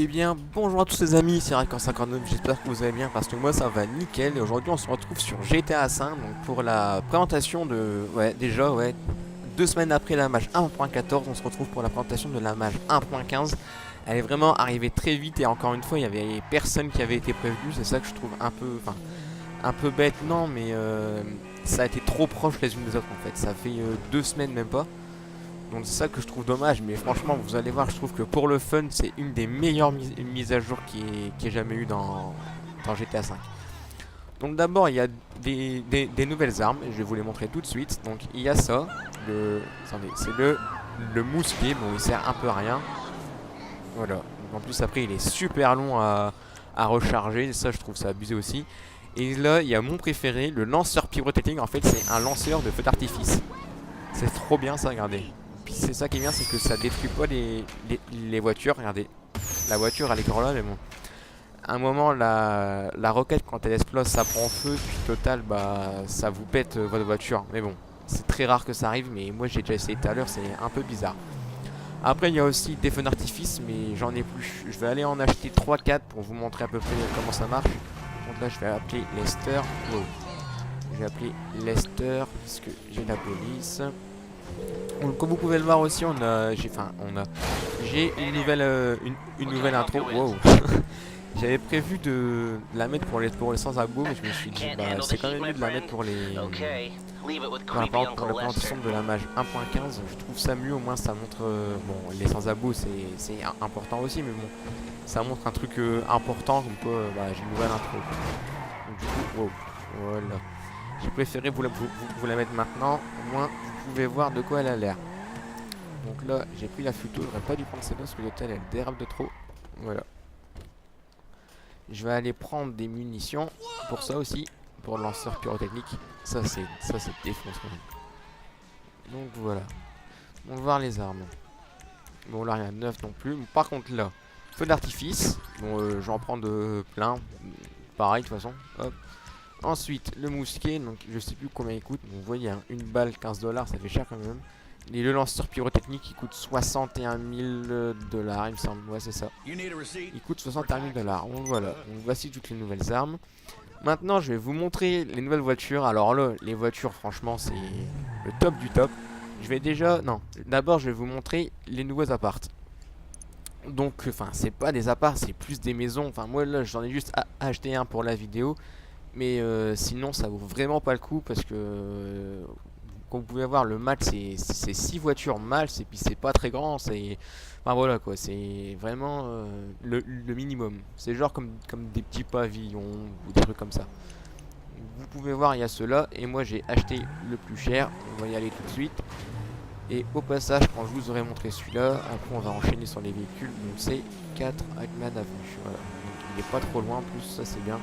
Eh bien, bonjour à tous les amis, c'est Rakan59, j'espère que vous allez bien parce que moi ça va nickel. Et aujourd'hui on se retrouve sur GTA 5 donc pour la présentation de... Ouais, déjà, 2 semaines après la mage 1.14, on se retrouve pour la présentation de la mage 1.15. Elle est vraiment arrivée très vite et encore une fois il y avait personne qui avait été prévenu, c'est ça que je trouve un peu bête, non mais ça a été trop proche les unes des autres en fait. Ça fait 2 semaines même pas. Donc c'est ça que je trouve dommage, mais franchement vous allez voir, je trouve que pour le fun c'est une des meilleures mises à jour qui ait jamais eu dans GTA V. Donc d'abord il y a des nouvelles armes, je vais vous les montrer tout de suite. Donc il y a ça, attendez, c'est le mousquet, bon il sert un peu à rien. Voilà, donc en plus après il est super long à recharger, ça je trouve ça abusé aussi. Et là il y a mon préféré, le lanceur pyrotechnique, en fait c'est un lanceur de feu d'artifice. C'est trop bien ça, regardez. Puis c'est ça qui est bien, c'est que ça détruit pas les voitures. Regardez, la voiture elle est encore là, mais bon. À un moment, la roquette quand elle explose, ça prend feu, puis total, bah ça vous pète votre voiture. Mais bon, c'est très rare que ça arrive, mais moi j'ai déjà essayé tout à l'heure, c'est un peu bizarre. Après, il y a aussi des feux d'artifice, mais j'en ai plus. Je vais aller en acheter 3-4 pour vous montrer à peu près comment ça marche. Donc là, je vais appeler Lester. Wow. Je vais appeler Lester, puisque j'ai la police. Donc, comme vous pouvez le voir aussi, j'ai une nouvelle intro. Wow. J'avais prévu de la mettre pour les sans-abos, mais je me suis dit, bah, c'est quand même mieux de la mettre pour pour la présentation de la mage 1.15. Je trouve ça mieux, au moins ça montre, bon, les sans-abos c'est important aussi, mais bon, ça montre un truc important, comme quoi, bah, j'ai une nouvelle intro. Donc, du coup, wow, voilà. J'ai préféré vous la mettre maintenant, au moins vous pouvez voir de quoi elle a l'air. Donc là, j'ai pris la futo, j'aurais pas dû prendre celle-là parce que l'hôtel elle dérape de trop. Voilà. Je vais aller prendre des munitions pour ça aussi, pour le lanceur pyrotechnique. Ça c'est défonce quand même. Donc voilà. On va voir les armes. Bon là rien de neuf non plus. Par contre là, feu d'artifice. Bon j'en prends de plein. Pareil de toute façon. Hop. Ensuite, le mousquet, donc je sais plus combien il coûte. Vous voyez, hein, une balle, 15 $, ça fait cher quand même. Et le lanceur pyrotechnique, il coûte 61 000 $, il me semble. Ouais, c'est ça. Il coûte 61 000 $. Donc voilà, donc voici toutes les nouvelles armes. Maintenant, je vais vous montrer les nouvelles voitures. Alors là, les voitures, franchement, c'est le top du top. Je vais déjà... Non, d'abord, je vais vous montrer les nouveaux apparts. Donc, enfin, c'est pas des apparts, c'est plus des maisons. Enfin, moi, là, j'en ai juste acheté un pour la vidéo. Mais sinon ça vaut vraiment pas le coup parce que comme vous pouvez voir le match c'est 6 voitures mal et puis c'est pas très grand, c'est enfin voilà quoi, c'est vraiment le minimum. C'est genre comme des petits pavillons ou des trucs comme ça. Vous pouvez voir il y a ceux-là et moi j'ai acheté le plus cher, on va y aller tout de suite. Et au passage quand je vous aurai montré celui-là, après on va enchaîner sur les véhicules, donc c'est 4 Hackman Avenue. Voilà. Donc il est pas trop loin en plus, ça c'est bien.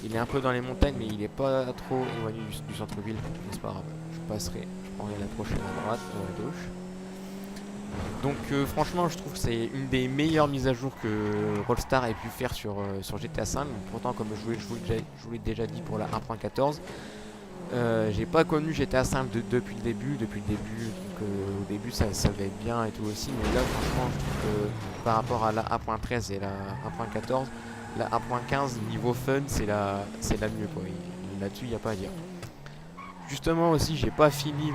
Il est un peu dans les montagnes, mais il est pas trop éloigné du centre-ville. Mais c'est pas grave. Je passerai, je prendrai la prochaine à droite ou à gauche. Donc franchement, je trouve que c'est une des meilleures mises à jour que Rockstar ait pu faire sur GTA V. Pourtant, comme je vous l'ai déjà dit pour la 1.14, j'ai pas connu GTA V depuis le début. Donc, au début, ça va être bien et tout aussi. Mais là, franchement, je trouve que par rapport à la 1.13 et la 1.14, la 1.15 niveau fun c'est la mieux quoi. Là-dessus il n'y a pas à dire. Justement aussi j'ai pas fini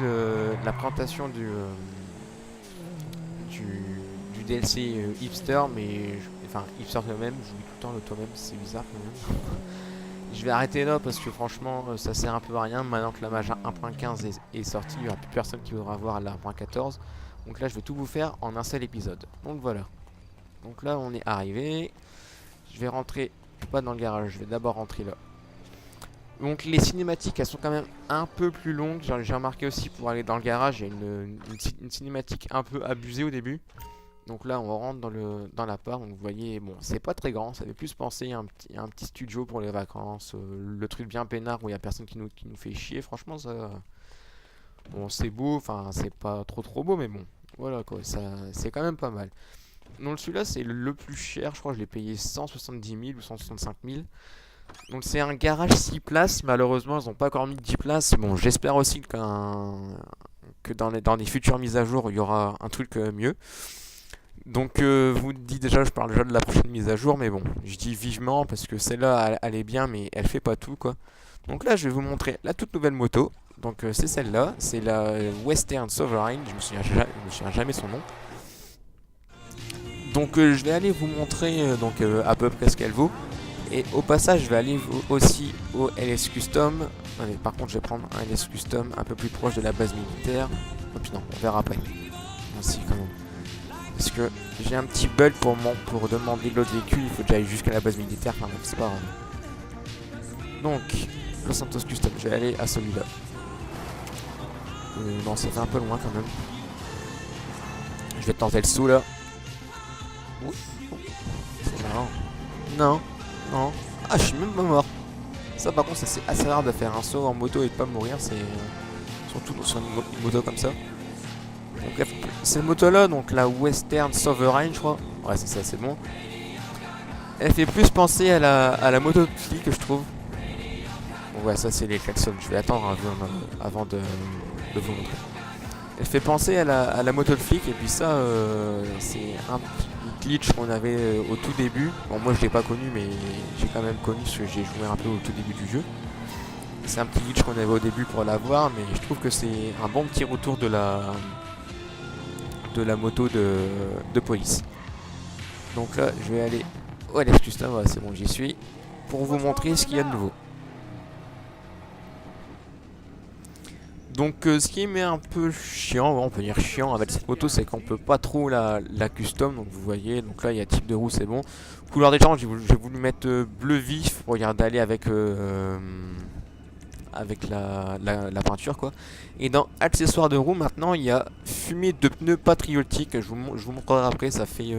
la présentation du DLC hipster, mais enfin hipster toi-même, je dis tout le temps le toi-même, c'est bizarre quand même. Je vais arrêter là parce que franchement ça sert un peu à rien. Maintenant que la mage 1.15 est sortie, il n'y aura plus personne qui voudra voir la 1.14. Donc là je vais tout vous faire en un seul épisode. Donc voilà. Donc là on est arrivé. Je vais rentrer, pas dans le garage, je vais d'abord rentrer là. Donc les cinématiques, elles sont quand même un peu plus longues. J'ai remarqué aussi pour aller dans le garage, il y a une cinématique un peu abusée au début. Donc là, on rentre dans l'appart. Donc vous voyez, bon, c'est pas très grand. Ça fait plus penser à un petit studio pour les vacances. Le truc bien peinard où il y a personne qui nous fait chier. Franchement, ça, bon, c'est beau. Enfin, c'est pas trop beau, mais bon, voilà quoi. Ça, c'est quand même pas mal. Donc celui-là c'est le plus cher, je crois que je l'ai payé 170 000 ou 165 000. Donc c'est un garage 6 places, malheureusement ils n'ont pas encore mis 10 places. Bon j'espère aussi que dans les futures mises à jour il y aura un truc mieux. Donc vous dites déjà, je parle déjà de la prochaine mise à jour, mais bon, je dis vivement parce que celle-là, elle est bien, mais elle fait pas tout quoi. Donc là, je vais vous montrer la toute nouvelle moto. Donc c'est celle-là, c'est la Western Sovereign, je me souviens jamais son nom. Donc je vais aller vous montrer à peu près ce qu'elle vaut. Et au passage, je vais aller aussi au LS Custom. Allez, par contre, je vais prendre un LS Custom un peu plus proche de la base militaire. Et puis non, on verra après. Ainsi quand même. Parce que j'ai un petit bug pour demander l'autre véhicule, il faut déjà aller jusqu'à la base militaire, enfin bon, c'est pas grave. Donc, Los Santos Custom, je vais aller à celui-là. Non, ça fait un peu loin quand même. Je vais tenter le saut là. Ouf, c'est marrant. Non, non. Ah, je suis même pas mort. Ça par contre, c'est assez rare de faire un saut en moto et de pas mourir, c'est surtout sur une moto comme ça. Donc bref, cette moto là, donc la Western Sovereign je crois, ouais c'est ça, c'est bon. Elle fait plus penser à la moto de flic que je trouve. Bon, ouais, ça c'est les klaxons, je vais attendre avant de vous montrer. Elle fait penser à la moto de flic et puis ça c'est un petit glitch qu'on avait au tout début. Bon moi je l'ai pas connu mais j'ai quand même connu parce que j'ai joué un peu au tout début du jeu. C'est un petit glitch qu'on avait au début pour l'avoir, mais je trouve que c'est un bon petit retour de la moto de police. Donc là je vais aller au LS Custom, voilà, c'est bon j'y suis, pour vous montrer ce qu'il y a de nouveau. Donc ce qui m'est un peu chiant, on peut dire chiant avec cette moto, c'est qu'on peut pas trop la custom. Donc vous voyez, donc là il y a type de roue, c'est bon. Couleur des gens, j'ai voulu mettre bleu vif pour d'aller avec la peinture quoi. Et dans accessoires de roue maintenant il y a fumée de pneus patriotique. Je vous montrerai après, ça fait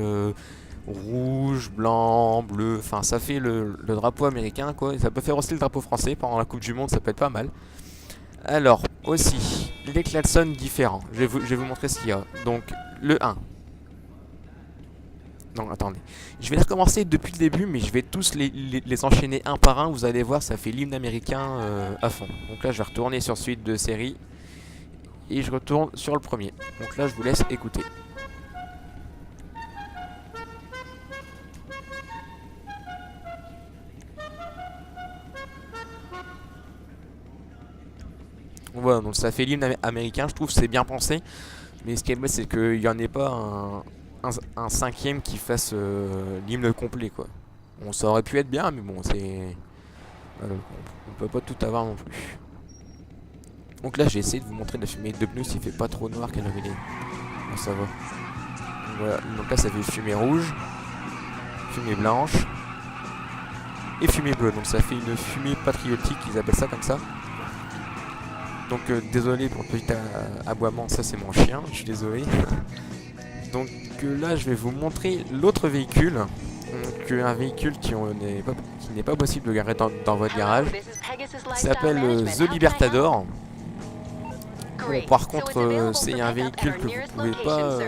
rouge, blanc, bleu, enfin ça fait le drapeau américain quoi. Et ça peut faire aussi le drapeau français pendant la Coupe du Monde, ça peut être pas mal. Alors aussi les klaxons différents, je vais vous montrer ce qu'il y a. Donc le 1. Non, attendez. Je vais recommencer depuis le début, mais je vais tous les enchaîner un par un. Vous allez voir, ça fait l'hymne américain à fond. Donc là, je vais retourner sur suite de série. Et je retourne sur le premier. Donc là, je vous laisse écouter. Voilà, donc ça fait l'hymne américain. Je trouve que c'est bien pensé. Mais ce qui est bête, c'est qu'il n'y en ait pas un cinquième qui fasse l'hymne complet quoi. Bon ça aurait pu être bien mais bon c'est on peut pas tout avoir non plus. Donc là j'ai essayé de vous montrer la fumée de pneus s'il fait pas trop noir qu'elle avait les. Bon ça va. Donc, voilà. Donc là ça fait fumée rouge, fumée blanche et fumée bleue. Donc ça fait une fumée patriotique, ils appellent ça comme ça. Donc désolé pour le petit aboiement, ça c'est mon chien, je suis désolé. Donc là je vais vous montrer l'autre véhicule. Donc un véhicule qui n'est pas possible de garer dans votre garage. Il s'appelle The Libertador. Bon, par contre c'est un véhicule que vous pouvez pas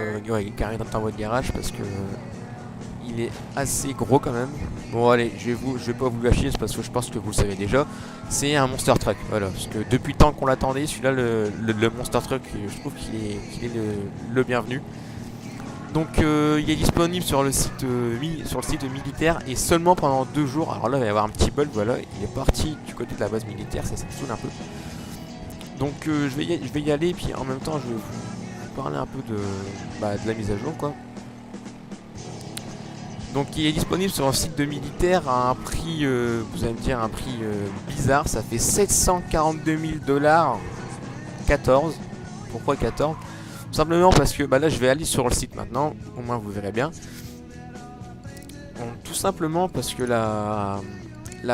garer dans votre garage parce que il est assez gros quand même. Bon allez, je vais pas vous gâcher, c'est parce que je pense que vous le savez déjà. C'est un Monster Truck, voilà. Parce que depuis le temps qu'on l'attendait, celui-là, le Monster Truck, je trouve qu'il est le bienvenu. Donc il est disponible sur le site militaire et seulement pendant 2 jours. Alors là il va y avoir un petit bug, voilà, il est parti du côté de la base militaire, ça me saoule un peu. Donc je vais y aller et puis en même temps je vais vous parler un peu de la mise à jour quoi. Donc il est disponible sur un site de militaire à un prix, vous allez me dire un prix bizarre, ça fait 742 000 $, 14. Pourquoi 14? Tout simplement parce que là je vais aller sur le site maintenant, au moins vous verrez bien. Donc, tout simplement parce que la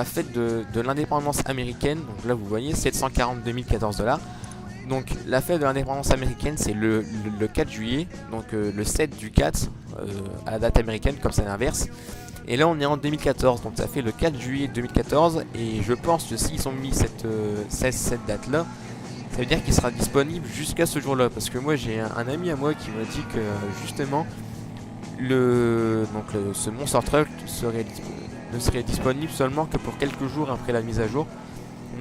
fête de l'indépendance américaine, donc là vous voyez 742 014 $. Donc la fête de l'indépendance américaine c'est le 4 juillet, donc le 7 du 4 à la date américaine comme c'est l'inverse. Et là on est en 2014, donc ça fait le 4 juillet 2014 et je pense que s'ils ont mis cette date là, ça veut dire qu'il sera disponible jusqu'à ce jour là. Parce que moi j'ai un ami à moi qui m'a dit que justement ce Monster Truck ne serait disponible seulement que pour quelques jours après la mise à jour.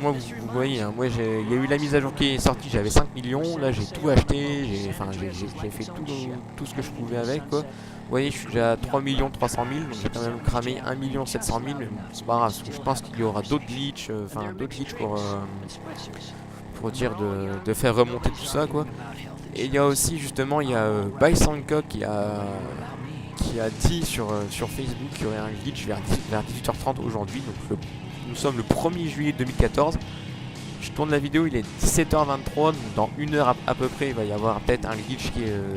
Moi vous voyez, hein, moi il y a eu la mise à jour qui est sortie, j'avais 5 millions, là j'ai tout acheté, j'ai fait tout ce que je pouvais avec quoi. Vous voyez, je suis déjà à 3 300 000, donc j'ai quand même cramé 1 700 000, mais bon, c'est pas grave, parce que je pense qu'il y aura d'autres glitches, d'autres glitches pour dire de faire remonter tout ça quoi. Et il y a aussi justement, il y a Bysanka qui a dit sur Facebook qu'il y aurait un glitch vers 18h30 aujourd'hui, donc nous sommes le 1er juillet 2014. Je tourne la vidéo, il est 17h23, donc dans une heure à peu près, il va y avoir peut-être un glitch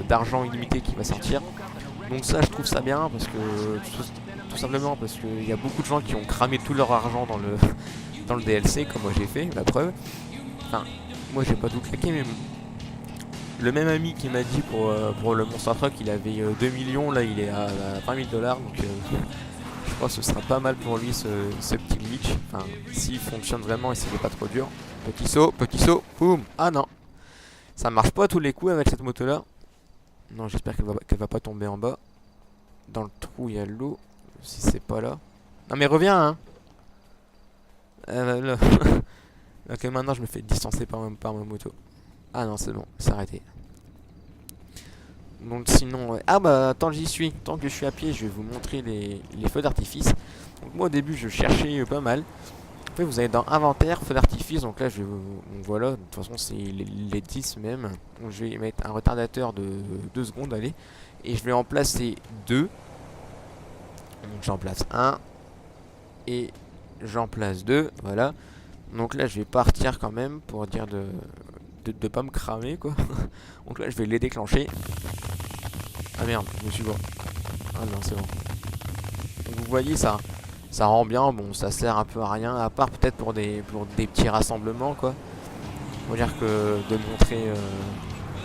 d'argent illimité qui va sortir. Donc ça, je trouve ça bien, parce que tout simplement parce qu'il y a beaucoup de gens qui ont cramé tout leur argent dans le DLC, comme moi j'ai fait, la preuve. Enfin, moi j'ai pas tout claqué, mais le même ami qui m'a dit pour le Monster Truck, il avait 2 millions, là il est à 20 000 $, donc je crois que ce sera pas mal pour lui ce petit glitch. Enfin, s'il fonctionne vraiment et s'il est pas trop dur. Petit saut, boum. Ah non, ça marche pas à tous les coups avec cette moto là. Non, j'espère qu'elle va pas tomber en bas. Dans le trou il y a l'eau. Si c'est pas là. Non mais reviens hein. Là. Ok, maintenant je me fais distancer par ma moto. Ah non, c'est bon, c'est arrêté. Donc sinon, ouais. Ah bah tant que j'y suis, tant que je suis à pied, je vais vous montrer les feux d'artifice. Donc moi au début je cherchais pas mal. En fait vous allez dans inventaire, feux d'artifice, donc là je vais donc voilà, de toute façon c'est les 10 même. Donc je vais mettre un retardateur de 2 secondes, allez. Et je vais en placer 2. Donc j'en place 1. Et j'en place 2, voilà. Donc là je vais partir quand même pour dire de pas me cramer quoi. Donc là je vais les déclencher. Ah merde, je me suis bon. Ah non, c'est bon. Donc vous voyez, ça rend bien. Bon, ça sert un peu à rien, à part peut-être pour des petits rassemblements, quoi. On va dire que de montrer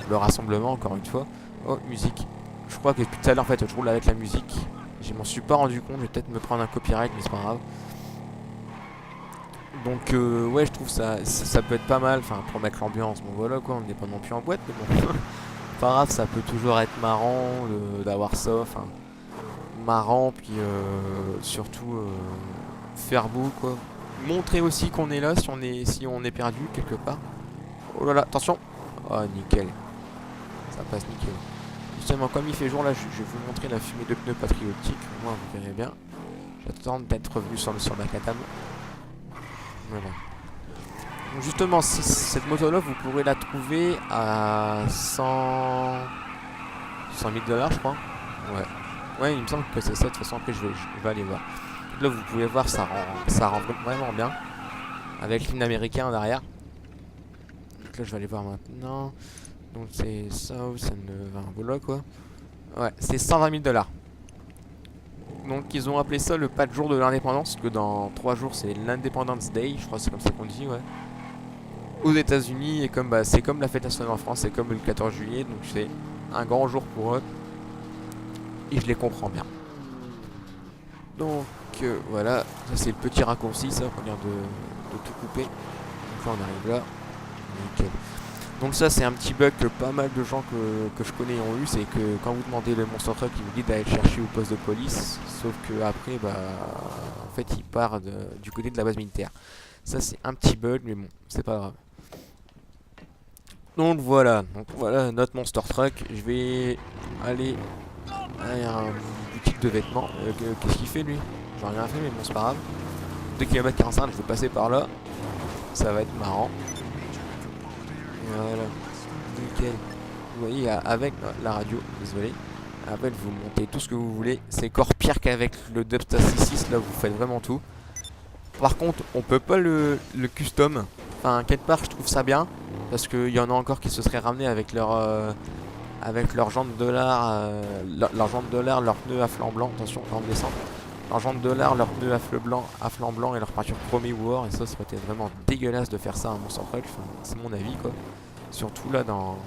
le rassemblement, encore une fois. Oh, musique. Je crois que depuis tout à l'heure, en fait, je roule avec la musique. Je m'en suis pas rendu compte. Je vais peut-être me prendre un copyright, mais c'est pas grave. Donc, ouais, je trouve ça peut être pas mal. Enfin, pour mettre l'ambiance. Bon, voilà, quoi. On n'est pas non plus en boîte, mais bon. Pas grave, ça peut toujours être marrant d'avoir ça, enfin marrant, puis surtout faire beau quoi. Montrer aussi qu'on est là si on est perdu quelque part. Oh là là, attention. Oh nickel, ça passe nickel. Justement comme il fait jour là, je vais vous montrer la fumée de pneus patriotique. Moi vous verrez bien. J'attends d'être revenu sur Macadam. Voilà. Donc justement, cette moto-là, vous pourrez la trouver à 100 000 $, je crois. Ouais. Ouais, il me semble que c'est ça. De toute façon, après, je vais aller voir. Là, vous pouvez voir, ça rend vraiment bien. Avec l'hymne américain en arrière. Donc là, je vais aller voir maintenant. Donc c'est ça, voilà quoi. Ouais, c'est 120 000 $. Donc ils ont appelé ça le pas de jour de l'indépendance, parce que dans 3 jours c'est l'Independence Day, je crois que c'est comme ça qu'on dit, ouais. Aux États-Unis, et comme c'est comme la fête nationale en France, c'est comme le 14 juillet, donc c'est un grand jour pour eux. Et je les comprends bien. Donc voilà, ça c'est le petit raccourci, ça, on vient de tout couper. Donc là on arrive là. Nickel. Donc ça c'est un petit bug que pas mal de gens que je connais ont eu, c'est que quand vous demandez le Monster Truck, il vous dit d'aller le chercher au poste de police, sauf que après en fait il part du côté de la base militaire. Ça c'est un petit bug, mais bon, c'est pas grave. Donc voilà notre Monster Truck. Je vais aller à une boutique de vêtements. Qu'est-ce qu'il fait lui? J'en ai rien fait, mais bon c'est pas grave. 2 km 45, je vais passer par là. Ça va être marrant. Voilà, nickel. Vous voyez, avec la radio, désolé. Après, vous montez tout ce que vous voulez. C'est encore pire qu'avec le Dubstar C6, là vous faites vraiment tout. Par contre, on peut pas le custom. Enfin, quelque part, je trouve ça bien. Parce qu'il y en a encore qui se seraient ramenés avec leur jante de lard, leur jante de lard, leur pneu à flanc blanc. Attention, quand on descend. Leur jante de lard, leur pneu à flanc blanc et leur peinture chromée ou or. Et ça aurait été vraiment dégueulasse de faire ça à Monster Truck. Enfin, c'est mon avis, quoi. Surtout là dans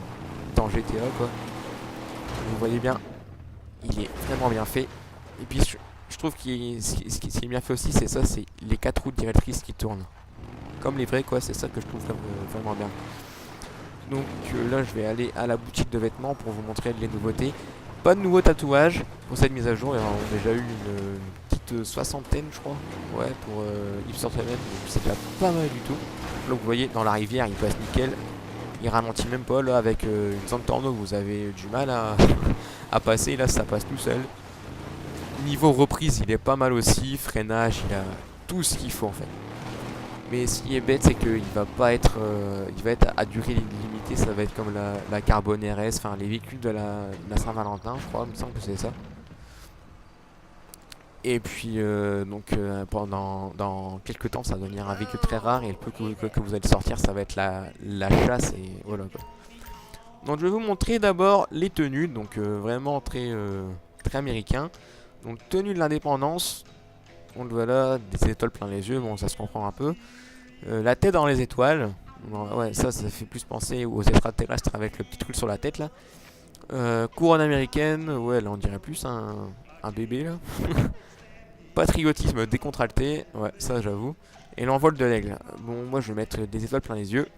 GTA, quoi. Vous voyez bien, il est vraiment bien fait. Et puis je trouve que ce qui est bien fait aussi, c'est ça, c'est les 4 roues directrices qui tournent. Comme les vrais, quoi, c'est ça que je trouve vraiment bien. Donc là, je vais aller à la boutique de vêtements pour vous montrer les nouveautés. Pas de nouveaux tatouages pour cette mise à jour. On a déjà eu une petite petite soixantaine, je crois. Ouais, pour Hipster Seven, donc c'est déjà pas mal du tout. Donc vous voyez, dans la rivière, il passe nickel. Il ralentit même pas, là, avec une zone tornado, vous avez du mal à, à passer. Là, ça passe tout seul. Niveau reprise, il est pas mal aussi. Freinage, il a tout ce qu'il faut, en fait. Mais ce qui est bête, c'est qu'il va pas être, il va être à durée limitée. Ça va être comme la Carbone RS, enfin les véhicules de la Saint-Valentin, je crois. Il me semble que c'est ça. Et puis pendant dans quelques temps, ça va devenir un véhicule très rare et le peu que vous allez sortir, ça va être la chasse et voilà quoi. Donc je vais vous montrer d'abord les tenues, donc vraiment très américain. Donc tenue de l'indépendance. Donc voilà, des étoiles plein les yeux, bon ça se comprend un peu. La tête dans les étoiles. Bon, ouais, ça fait plus penser aux extraterrestres avec le petit truc sur la tête là. Couronne américaine, ouais là on dirait plus un bébé là. Patriotisme décontracté, ouais ça j'avoue. Et l'envol de l'aigle. Bon moi je vais mettre des étoiles plein les yeux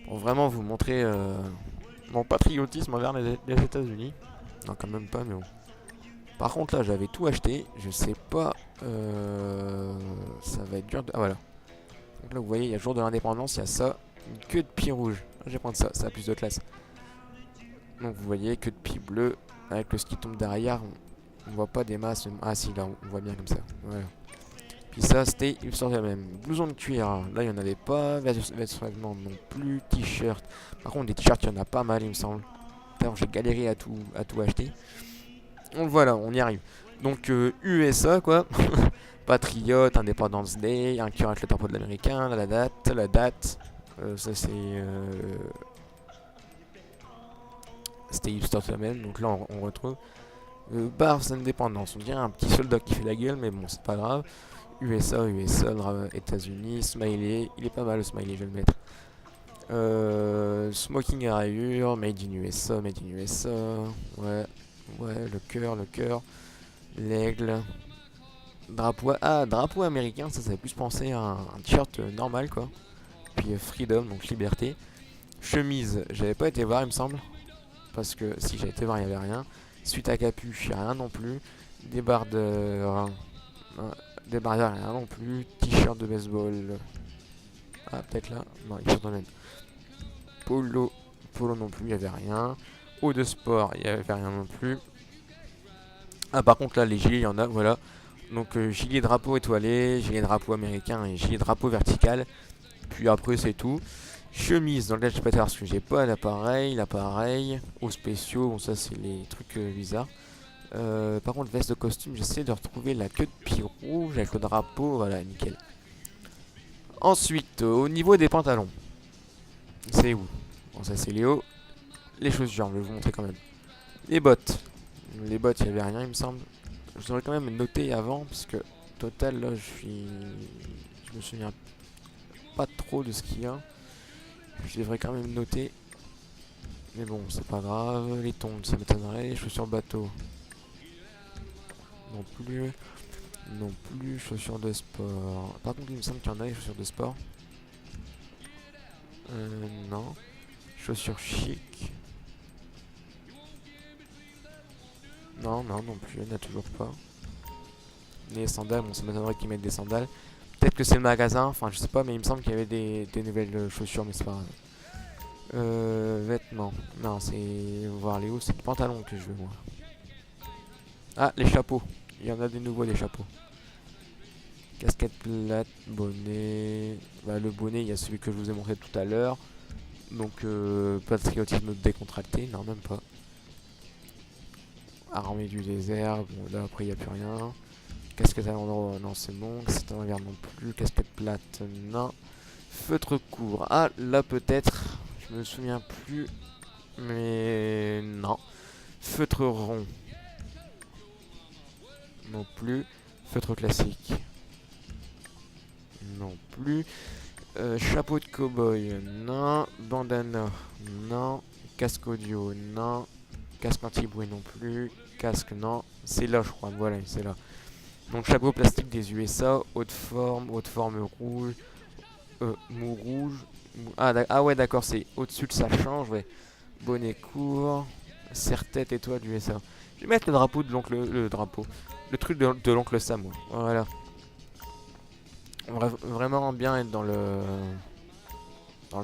pour vraiment vous montrer mon patriotisme envers les États-Unis. Non quand même pas mais bon. Par contre là j'avais tout acheté, je sais pas, ça va être dur de... Ah voilà. Donc là vous voyez il y a jour de l'indépendance, il y a ça, une queue de pied rouge. Je vais prendre ça, ça a plus de classe. Donc vous voyez queue de pied bleu, avec le ski tombe derrière, on voit pas des masses, ah si là on voit bien comme ça, voilà. Puis ça c'était, il sort la même, blouson de cuir, là il y en avait pas, vêtements non plus, t-shirt. Par contre des t-shirts il y en a pas mal il me semble. J'ai galéré à tout acheter. Donc voilà, on y arrive. Donc USA quoi. Patriote, Independence Day, un cœur avec le drapeau de l'américain, la date. Ça c'est... C'était Hipster Semaine, donc là on retrouve. Bars Indépendance, on dirait un petit soldat qui fait la gueule, mais bon c'est pas grave. USA, États-Unis, Smiley, il est pas mal le Smiley, je vais le mettre. Smoking à rayures, Made in USA, ouais, le cœur, l'aigle, drapeau américain, ça fait plus penser à un t-shirt normal quoi. Puis Freedom, donc liberté. Chemise, j'avais pas été voir il me semble, parce que si j'avais été voir il y avait rien. Suite à capuche, il n'y a rien non plus. Débardeur, rien non plus. T-shirt de baseball, ah peut-être là, non il faut même. Polo non plus, il n'y avait rien. Haut de sport, il n'y avait rien non plus. Ah par contre là les gilets il y en a, voilà. Donc gilet drapeau étoilé, gilet drapeau américain et gilet drapeau vertical. Puis après c'est tout. Chemise, donc là je sais pas parce que j'ai pas l'appareil. Hauts spéciaux, bon ça c'est les trucs bizarres. Par contre veste de costume, j'essaie de retrouver la queue de pied rouge avec le drapeau, voilà nickel. Ensuite au niveau des pantalons. C'est où? Bon ça c'est les hauts. Les chaussures, je vais vous montrer quand même. Les bottes. Les bottes il n'y avait rien il me semble. Je devrais quand même noter avant parce que total là je me souviens pas trop de ce qu'il y a. Je devrais quand même noter. Mais bon c'est pas grave. Les tongs ça m'étonnerait. Les chaussures bateau. Non plus. Non plus. Chaussures de sport. Par contre il me semble qu'il y en a les chaussures de sport. Non. Chaussures chic. Non plus, il n'y en a toujours pas. Les sandales, bon ça m'étonnerait qu'ils mettent des sandales. Peut-être que c'est le magasin, enfin je sais pas, mais il me semble qu'il y avait des nouvelles chaussures, mais c'est pas grave. Vêtements, non c'est... voir les hauts, c'est le pantalon que je veux moi. Ah, les chapeaux, il y en a des nouveaux des chapeaux. Casquette plate, bonnet... Bah, le bonnet, il y a celui que je vous ai montré tout à l'heure. Donc patriotisme décontracté, non même pas. Armée du désert, bon là après il n'y a plus rien. Casquette à l'endroit, non c'est bon. Casquette à l'envers non plus. Casquette plate, non. Feutre court, ah là peut-être. Je me souviens plus. Mais non. Feutre rond. Non plus. Feutre classique. Non plus. Chapeau de cow-boy, non. Bandana, non. Casque audio, non. Casque anti-bruit non plus. Casque, non. C'est là, je crois. Voilà, c'est là. Donc, chapeau plastique des USA. Haute forme rouge. Mou rouge. Ah ouais, d'accord, c'est au-dessus de ça change. Ouais. Bonnet court. Serre-tête étoile du USA. Je vais mettre le drapeau de l'oncle, le drapeau, le truc de l'oncle Sam. Ouais. Voilà. On va vraiment bien être dans le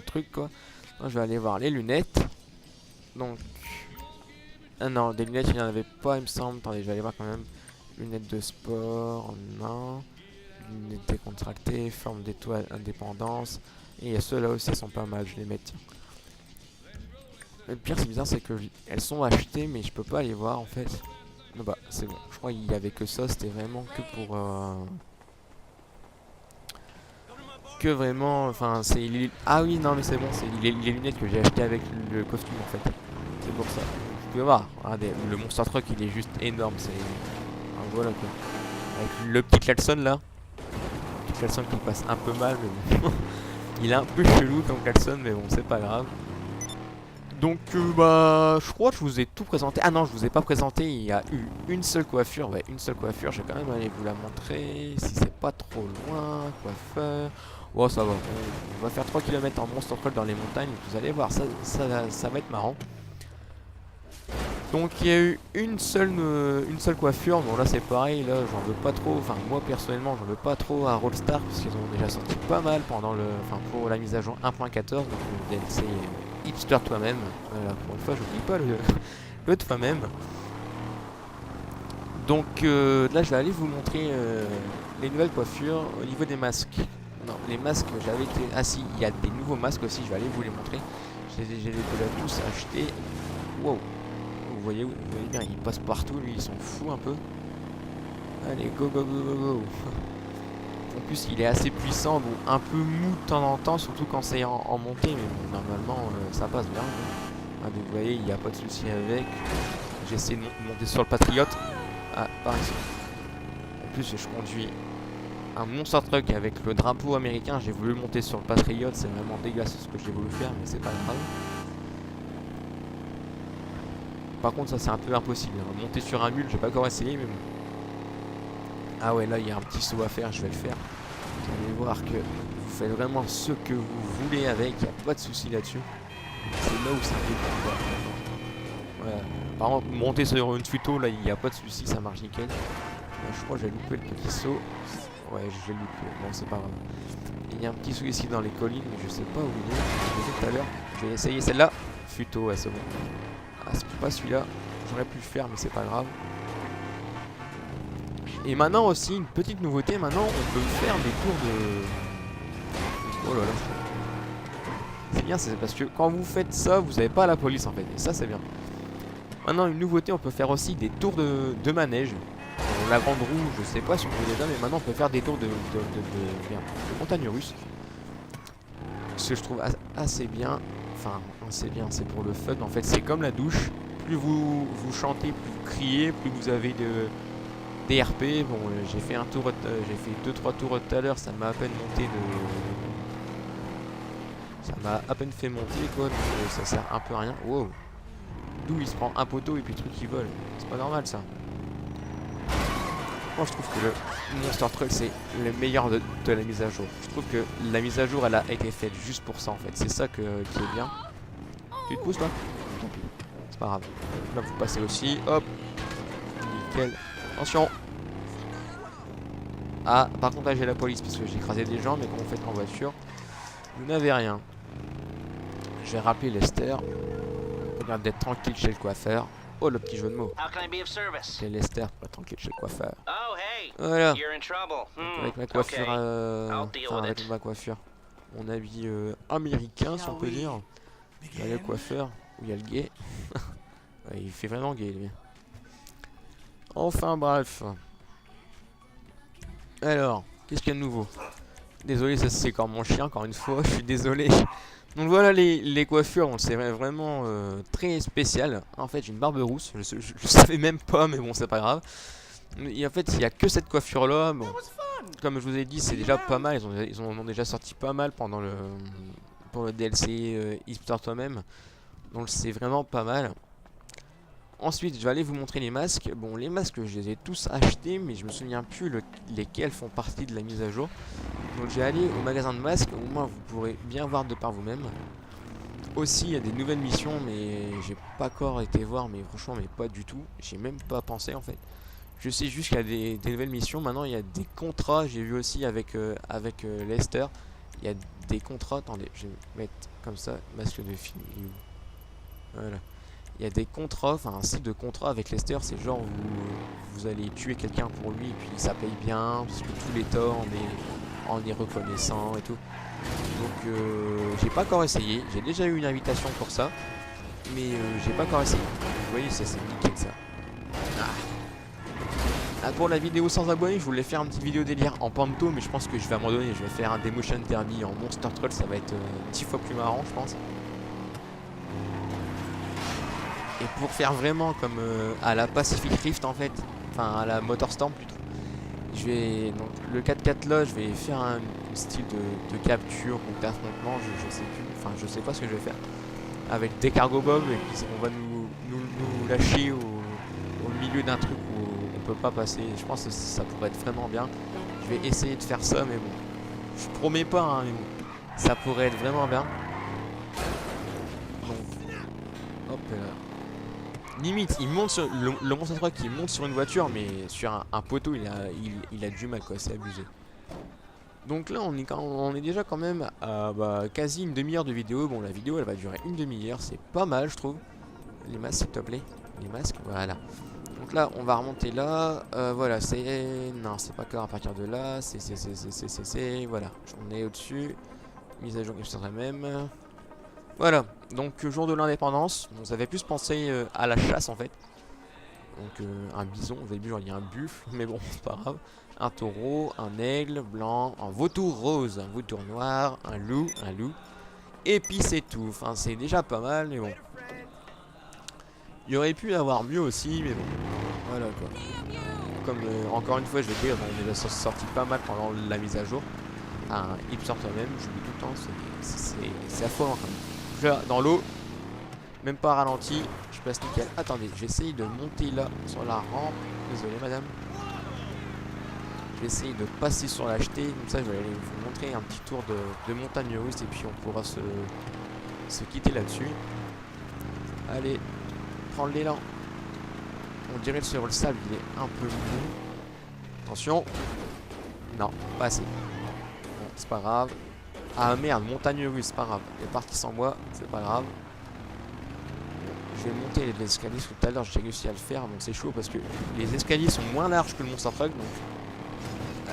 truc quoi. Donc, je vais aller voir les lunettes. Donc, ah non, des lunettes il n'y en avait pas il me semble. Attendez, je vais aller voir quand même. Lunettes de sport, non. Lunettes décontractées, forme d'étoile, indépendance. Et ceux-là aussi sont pas mal, je les mets. Tiens. Le pire c'est bizarre, c'est que elles sont achetées mais je peux pas les voir en fait. Non bah c'est bon, je crois qu'il y avait que ça, c'était vraiment que pour... que vraiment, enfin c'est... Ah oui non mais c'est bon, c'est les lunettes que j'ai achetées avec le costume en fait. C'est pour ça. Vous pouvez voir, regardez, le Monster Truck il est juste énorme, c'est... Ah, voilà quoi. Avec le petit klaxon là. Le petit klaxon qui passe un peu mal mais bon. Il est un peu chelou comme klaxon mais bon c'est pas grave. Donc bah je crois que je vous ai tout présenté. Ah non je vous ai pas présenté, il y a eu une seule coiffure. Ouais une seule coiffure, je vais quand même aller vous la montrer. Si c'est pas trop loin, coiffeur. Oh ça va, on va faire 3 km en Monster Truck dans les montagnes. Vous allez voir, ça va être marrant. Donc il y a eu une seule coiffure. Bon là c'est pareil, là j'en veux pas trop. Enfin moi personnellement j'en veux pas trop à Rollstar puisqu'ils ont déjà sorti pas mal pendant le... Enfin pour la mise à jour 1.14. Donc le DLC Hipster toi-même. Voilà, pour une fois j'oublie pas le toi-même. Donc là je vais aller vous montrer les nouvelles coiffures au niveau des masques. Non les masques j'avais été... Ah si il y a des nouveaux masques aussi, je vais aller vous les montrer. J'ai déjà tous achetés. Wow. Vous voyez bien, il passe partout, lui, il s'en fout un peu. Allez, go, go, go, go, go. En plus, il est assez puissant, bon, un peu mou de temps en temps, surtout quand c'est en montée, mais bon, normalement, ça passe bien. Ah, donc, vous voyez, il n'y a pas de souci avec. J'ai essayé de monter sur le Patriote. Ah, par ici. En plus, je conduis un Monster Truck avec le drapeau américain. J'ai voulu monter sur le Patriote, c'est vraiment dégueulasse ce que j'ai voulu faire, mais c'est pas grave. Par contre ça c'est un peu impossible, hein. Monter sur un mule j'ai pas encore essayé mais bon. Ah ouais là il y a un petit saut à faire, je vais le faire. Vous allez voir que vous faites vraiment ce que vous voulez avec, il n'y a pas de souci là-dessus. C'est là où ça fait voilà. Par contre monter sur une futo là il n'y a pas de souci, ça marche nickel. Là, je crois que j'ai loupé le petit saut. Ouais j'ai loupé, bon c'est pas grave. Il y a un petit saut ici dans les collines mais je sais pas où il est. Je l'ai fait tout à l'heure. Je vais essayer celle-là. Futo, ouais c'est bon. Ah, c'est pas celui-là, j'aurais pu le faire mais c'est pas grave. Et maintenant aussi une petite nouveauté, maintenant on peut faire des tours de... Oh là là. C'est bien, c'est parce que quand vous faites ça, vous n'avez pas la police en fait, et ça c'est bien. Maintenant une nouveauté, on peut faire aussi des tours de manège. La grande roue, je sais pas si on peut déjà, mais maintenant on peut faire des tours de montagne russe. Ce que je trouve assez bien. Enfin, c'est bien, c'est pour le fun. En fait, c'est comme la douche. Plus vous chantez, plus vous criez, plus vous avez des RP. Bon, j'ai fait un tour, j'ai fait 2-3 tours tout à l'heure. Ça m'a à peine monté ça m'a à peine fait monter quoi. Donc ça sert un peu à rien. Wow. D'où il se prend un poteau et puis le truc qui vole. C'est pas normal ça. Moi je trouve que le Monster Truck c'est le meilleur de la mise à jour. Je trouve que la mise à jour elle a été faite juste pour ça en fait. C'est ça qui est bien. Tu te pousses là? Tant pis. C'est pas grave. Là vous passez aussi. Hop. Nickel. Attention. Ah par contre là j'ai la police parce que j'ai écrasé des gens mais quand vous faites en voiture vous n'avez rien. Je vais rappeler Lester. Regarde d'être tranquille chez le coiffeur. Oh le petit jeu de mots. C'est Lester pour être tranquille chez le coiffeur. Voilà. Avec ma coiffure, enfin avec ma coiffure, mon habit américain si on peut dire. Il y a le coiffeur où il y a le gay. Ouais, il fait vraiment gay lui. Enfin bref. Alors, qu'est-ce qu'il y a de nouveau? Désolé, ça c'est comme mon chien encore une fois. Je suis désolé. Donc voilà les coiffures, bon, c'est vraiment très spécial. En fait j'ai une barbe rousse, je savais même pas mais bon c'est pas grave. Et en fait il n'y a que cette coiffure là, bon, comme je vous ai dit c'est déjà pas mal, ils en ont déjà sorti pas mal pendant pour le DLC Hipster toi-même. Donc c'est vraiment pas mal. Ensuite je vais aller vous montrer les masques. Bon les masques je les ai tous achetés mais je me souviens plus lesquels font partie de la mise à jour. Donc j'ai allé au magasin de masques, au moins vous pourrez bien voir de par vous-même. Aussi il y a des nouvelles missions, mais j'ai pas encore été voir, mais franchement mais pas du tout, j'ai même pas pensé en fait. Je sais juste qu'il y a des nouvelles missions. Maintenant il y a des contrats, j'ai vu aussi avec Lester. Il y a des contrats, attendez, je vais mettre comme ça, masque de film. Voilà. Il y a des contrats, enfin un site de contrat avec Lester, c'est genre vous allez tuer quelqu'un pour lui et puis ça paye bien, parce que tous les torts on est reconnaissant et tout. Donc j'ai pas encore essayé, j'ai déjà eu une invitation pour ça, mais j'ai pas encore essayé. Vous voyez, c'est nickel ça. Ah, pour la vidéo sans abonnés, je voulais faire une petite vidéo délire en Panto, mais je pense que je vais abandonner. Je vais faire un Demotion Derby en Monster Truck, ça va être 10 fois plus marrant, je pense. Et pour faire vraiment comme à la Pacific Rift en fait, enfin à la Motorstorm plutôt, je vais, donc le 4x4 là, je vais faire un style de capture ou d'affrontement, je sais plus, enfin je sais pas ce que je vais faire. Avec des cargo bombs et puis on va nous lâcher au milieu d'un truc où on peut pas passer. Je pense que ça pourrait être vraiment bien. Je vais essayer de faire ça, mais bon, je promets pas, hein, mais bon, ça pourrait être vraiment bien. Donc, hop là. Limite, il monte sur le monstre 3 qui monte sur une voiture, mais sur un poteau, il a du mal, quoi, c'est abusé. Donc là, on est déjà quand même à quasi une demi-heure de vidéo. Bon, la vidéo, elle va durer une demi-heure, c'est pas mal, je trouve. Les masques, s'il te plaît. Les masques, voilà. Donc là, on va remonter là. Voilà, c'est... Non, c'est pas clair à partir de là. C'est... Voilà, on est au-dessus. Mise à jour qui sera même. Voilà, donc jour de l'indépendance, on avait plus pensé à la chasse en fait. Donc un bison, au début genre il y a un buffle, mais bon c'est pas grave. Un taureau, un aigle blanc, un vautour rose, un vautour noir, un loup. Et puis c'est tout, enfin c'est déjà pas mal, mais bon. Il y aurait pu y avoir mieux aussi, mais bon. Voilà quoi. Comme encore une fois je vais dire, on est déjà sorti pas mal pendant la mise à jour. Enfin, il sort toi-même, j'oublie tout le temps, c'est affolant quand même. Là, dans l'eau, même pas ralenti, je passe nickel. Attendez, j'essaye de monter là sur la rampe. Désolé madame. J'essaye de passer sur la jetée, comme ça je vais aller vous montrer un petit tour de montagne russe et puis on pourra se quitter là-dessus. Allez, prends l'élan. On dirait que sur le sable il est un peu mou. Attention. Non, pas assez. Bon, c'est pas grave. Ah merde, montagne russe, c'est pas grave. Elle est partie sans moi, c'est pas grave. Je vais monter les escaliers, parce que tout à l'heure j'ai réussi à le faire, donc c'est chaud parce que les escaliers sont moins larges que le Monster Truck, donc...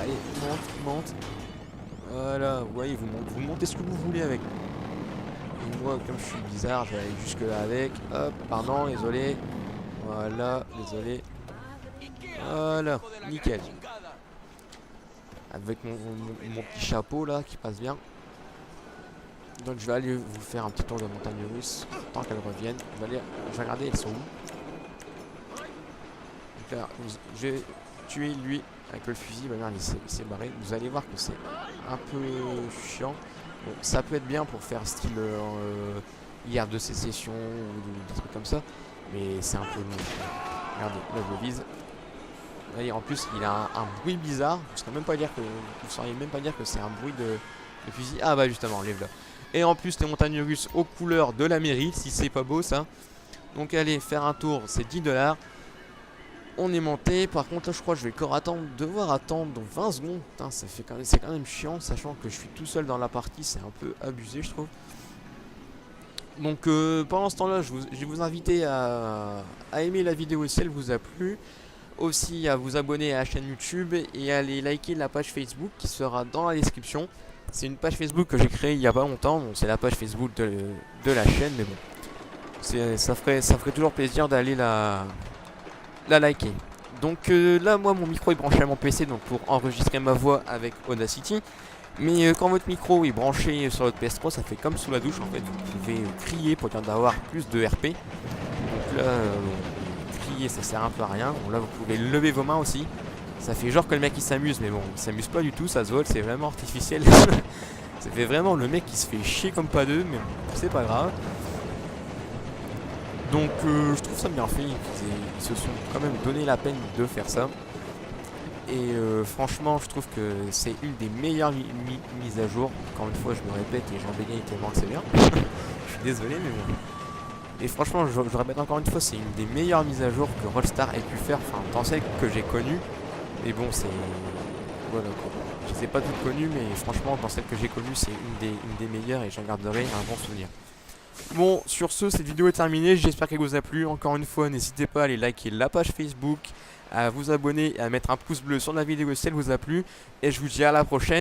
Allez, monte. Voilà, vous voyez, vous montez ce que vous voulez avec. Et moi, comme je suis bizarre, je vais aller jusque là avec. Hop, pardon, désolé. Voilà, désolé. Voilà, nickel. Avec mon petit chapeau là, qui passe bien. Donc je vais aller vous faire un petit tour de montagne russe tant qu'elles reviennent. Je vais regarder elles sont où. Donc là, je vais tuer lui avec le fusil. Bah, il s'est barré. Vous allez voir que c'est un peu chiant. Bon, ça peut être bien pour faire style guerre de sécession ou des trucs comme ça. Mais c'est un peu long. Regardez, là je le vise. Vous voyez, en plus il a un bruit bizarre. Vous sauriez même pas dire que c'est un bruit de fusil. Ah bah justement, enlève là. Et en plus les montagnes russes aux couleurs de la mairie, si c'est pas beau ça. Donc allez, faire un tour, c'est 10 $. On est monté, par contre là je crois que je vais devoir attendre donc 20 secondes. Putain, c'est quand même chiant, sachant que je suis tout seul dans la partie, c'est un peu abusé je trouve. Donc pendant ce temps là, je vais vous inviter à aimer la vidéo si elle vous a plu. Aussi à vous abonner à la chaîne YouTube et à aller liker la page Facebook qui sera dans la description. C'est une page Facebook que j'ai créée il y a pas longtemps, bon, c'est la page Facebook de la chaîne, mais bon, ça ferait toujours plaisir d'aller la liker. Donc là, moi, mon micro est branché à mon PC donc pour enregistrer ma voix avec Audacity. Mais quand votre micro est branché sur votre PS3, ça fait comme sous la douche en fait. Vous pouvez crier pour dire d'avoir plus de RP. Donc là, crier ça sert un peu à rien. Bon, là, vous pouvez lever vos mains aussi. Ça fait genre que le mec il s'amuse, mais bon, il s'amuse pas du tout, ça se voit, c'est vraiment artificiel. Ça fait vraiment le mec qui se fait chier comme pas deux, mais bon, c'est pas grave. Donc je trouve ça bien fait, ils se sont quand même donné la peine de faire ça. Et franchement, je trouve que c'est une des meilleures mises à jour. Encore une fois, je me répète et j'en bénis tellement que c'est bien. Je suis désolé, mais bon. Et franchement, je répète encore une fois, c'est une des meilleures mises à jour que Rockstar ait pu faire, enfin, dans celles que j'ai connues. Mais bon, c'est... Voilà quoi. Je les ai pas toutes connues, mais franchement, dans celles que j'ai connues, c'est une des meilleures et j'en garderai un bon souvenir. Bon, sur ce, cette vidéo est terminée. J'espère qu'elle vous a plu. Encore une fois, n'hésitez pas à aller liker la page Facebook, à vous abonner et à mettre un pouce bleu sur la vidéo si elle vous a plu. Et je vous dis à la prochaine.